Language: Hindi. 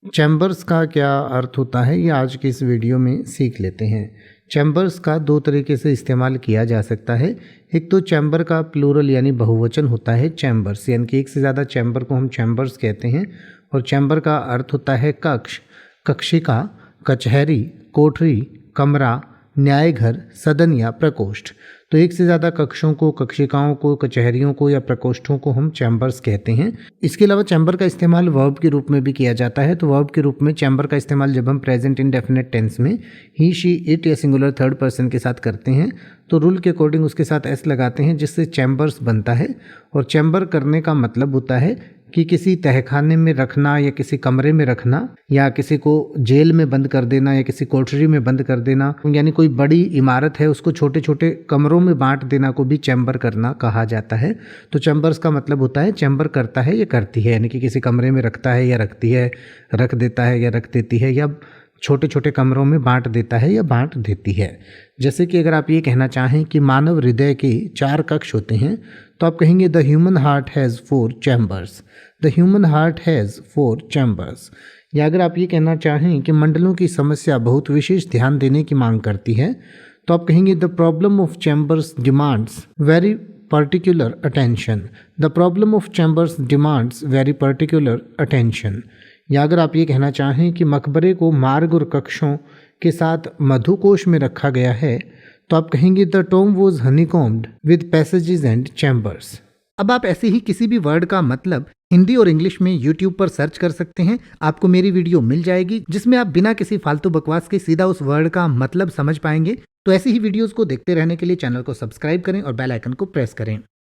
चैम्बर्स का क्या अर्थ होता है ये आज की इस वीडियो में सीख लेते हैं। चैम्बर्स का दो तरीके से इस्तेमाल किया जा सकता है। एक तो चैम्बर का प्लूरल यानी बहुवचन होता है चैम्बर्स, यानी कि एक से ज़्यादा चैम्बर को हम चैम्बर्स कहते हैं। और चैम्बर का अर्थ होता है कक्ष, कक्षिका, कचहरी, कोठरी, कमरा, न्यायघर, सदन या प्रकोष्ठ। तो एक से ज़्यादा कक्षों को, कक्षिकाओं को, कचहरियों को या प्रकोष्ठों को हम चैम्बर्स कहते हैं। इसके अलावा चैम्बर का इस्तेमाल वर्ब के रूप में भी किया जाता है। तो वर्ब के रूप में चैम्बर का इस्तेमाल जब हम प्रेजेंट इंडेफिनिट टेंस में ही, शी, इट या सिंगुलर थर्ड पर्सन के साथ करते हैं तो रूल के अकॉर्डिंग उसके साथ एस लगाते हैं, जिससे चैम्बर्स बनता है। और चैम्बर करने का मतलब होता है कि किसी तहखाने में रखना या किसी कमरे में रखना, या किसी को जेल में बंद कर देना या किसी कोठरी में बंद कर देना, यानी कोई बड़ी इमारत है उसको छोटे छोटे कमरों में बांट देना को भी चैम्बर करना कहा जाता है। तो चैम्बर्स का मतलब होता है चैम्बर करता है या करती है, यानी कि किसी कमरे में रखता है या रखती है, रख देता है या रख देती है, या छोटे छोटे कमरों में बांट देता है या बांट देती है। जैसे कि अगर आप ये कहना चाहें कि मानव हृदय के 4 कक्ष होते हैं तो आप कहेंगे the human heart has 4 chambers. The human heart has 4 chambers. या अगर आप ये कहना चाहें कि मंडलों की समस्या बहुत विशेष ध्यान देने की मांग करती है तो आप कहेंगे the problem of chambers demands very particular attention. The problem of chambers demands very particular attention. या अगर आप ये कहना चाहें कि मकबरे को मार्ग और कक्षों के साथ मधुकोश में रखा गया है तो आप कहेंगे the tomb was honeycombed with passages and chambers. अब आप ऐसे ही किसी भी वर्ड का मतलब हिंदी और इंग्लिश में YouTube पर सर्च कर सकते हैं। आपको मेरी वीडियो मिल जाएगी जिसमें आप बिना किसी फालतू बकवास के सीधा उस वर्ड का मतलब समझ पाएंगे। तो ऐसी ही वीडियोस को देखते रहने के लिए चैनल को सब्सक्राइब करें और बेल आइकन को प्रेस करें।